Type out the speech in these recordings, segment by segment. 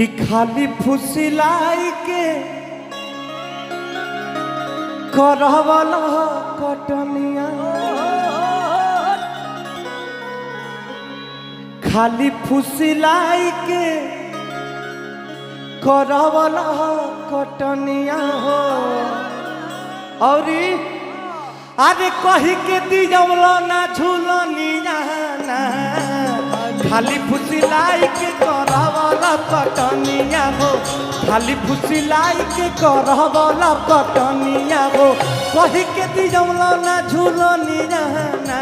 कि खाली फुसिलाई के करवल कटनिया, खाली फुसिलाई के करवल कटनिया हो। और अरे कही के दियवला ना झूलनिया ना, खाली फुसिलाई के करवल कटनिया हो, खाली फुसिलाई के करवल कटनिया हो। कही के दियवला ना झूलनिया ना।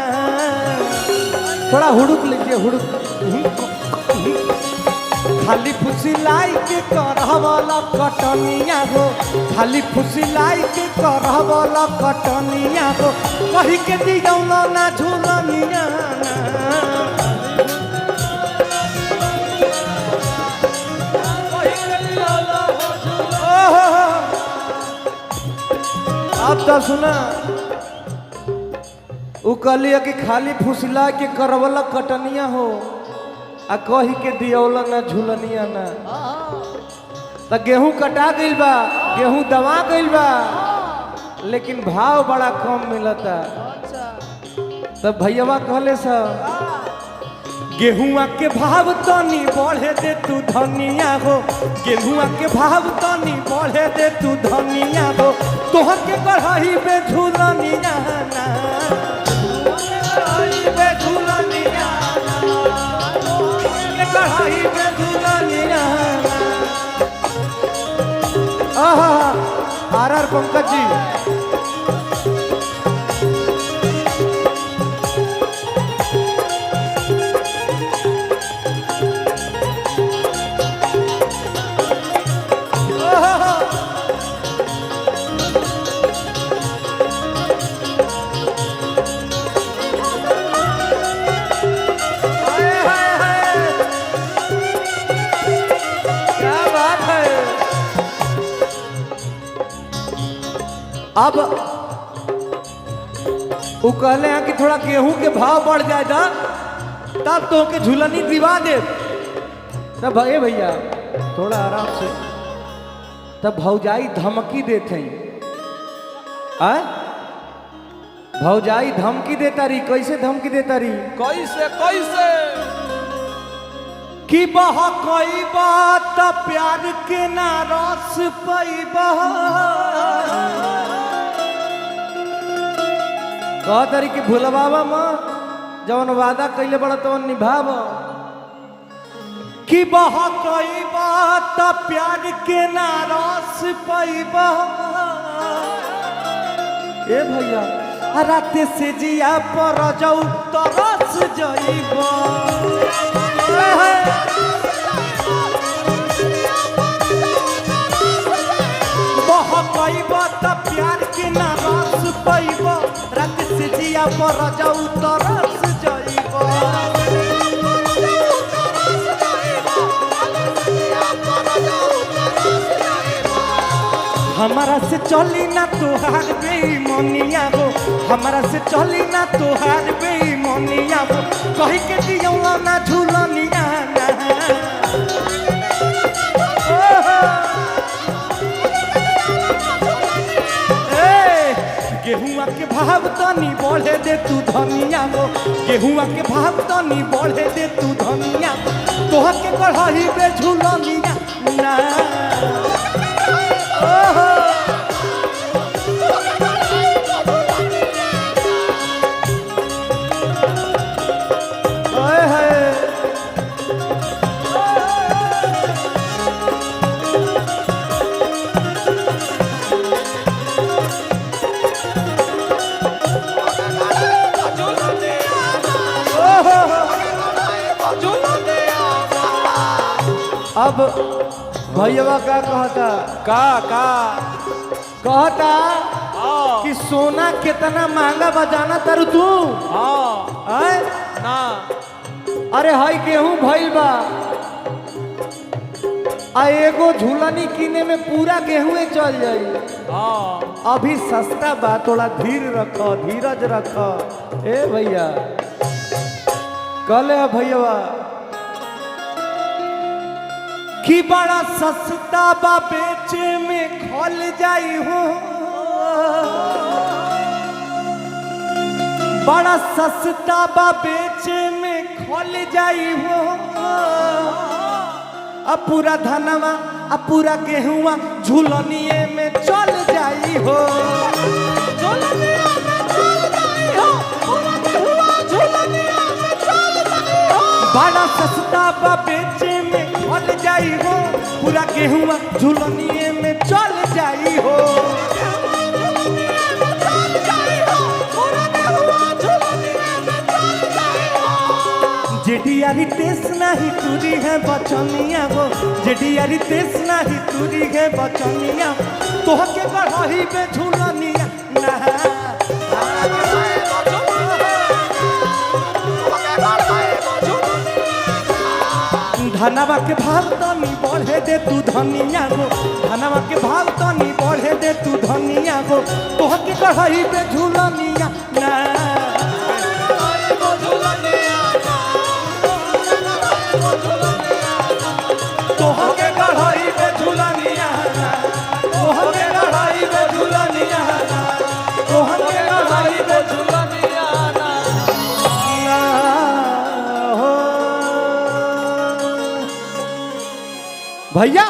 थोड़ा हुड़ुक लीजिए, हुड़ुक। खाली फुसिलाई के करवल कटनिया हो, खाली फुसिलाई के करवल कटनिया हो। कही के दियवला ना झूलनिया ना। अब तो सुना, उ कहलिए कि खाली फुसिला के करवल कटनिया हो, आ कही के दियौला ना झूलनिया ना। तो गेहूं कटा गइल बा, गेहूं दवा गइल बा, लेकिन भाव बड़ा कम मिलता। तब भैया कहले सब गेहुआ के भाव तनी बढ़े दे तू धनिया हो, गेहुआ के भाव तनी बढ़े दे तू धनिया हो। तोहर के कढ़ाई पे झूलनिया ना, पे झूलनिया कढ़ाई पे झूलनिया। आर पंकज जी, अब वो कहले हैं कि थोड़ा गेहूं के भाव बढ़ जाएगा तब तो के झूलनी दिवा दे। तब भैया थोड़ा आराम से, तब भौजाई धमकी देते हैं। भौजाई धमकी देता रही। कैसे धमकी देता रही? कैसे कि बह कोई बात प्यार के ना रस पैबा। कह तरी कि भूलबाबा मत, जवन वादा कैले बड़ा तो निभाव। कि बह कोई बात प्यार के ना रस पैबा। ए भैया रात से जिया पर जाऊ तो रस जाइबा। बह कोई बात प्यार के ना रस पैबा। रात से जिया पर जाऊ तो रस जाइबा। हमारा से चली ना तोहार बेईमानिया हो, हमारा से चली ना तोहार बेईमानिया हो। कही के दियौला ना झूलनिया ना। गेहुआ के भाव तनी बढ़े दे तू धनिया हो, गेहुआ के भाव तनी बढ़े दे तू धनिया। तोहर के कढ़ाई पे झूलनिया ना। अब भैया का कहता कहता कि सोना कितना महंगा बजाना तारू तू। ना अरे हाई गेहूं भइल बा, आ एगो झूलनी किने में पूरा गेहूं चल जाई। अभी सस्ता बा, थोड़ा धीर रखो, धीरज रखो। ए भैया कहले भैया कि बड़ा सस्ता बा बेचे में खोल जाई हो, बड़ा सस्ता बा बेचे में खोल जाई हो। अब पूरा धनवा अब पूरा गेहुआ झूलनिए में चल जाई हो, बड़ा सस्ता बा बेचे में खोल जाई हो, पूरा गेहुआ झूलनिए में चल जाई हो। जेडियारी तेस नहीं तुरी है बचनिया हो, जेडियारी तेस नहीं तुरी है बचनिया, तोह के गढ़ही पे झूलनिया ना धनवा के भाव तनी बढ़े दे तू धनिया हो, धनवा के भाव तनी बढ़े दे तू धनिया हो, तोह के गढ़ही पे झूलनिया ना तोहके गढ़ई पे झूलनिया, तोहके गढ़ई पे झूलनिया, तोहके गढ़ई पे झूलनिया हो भैया।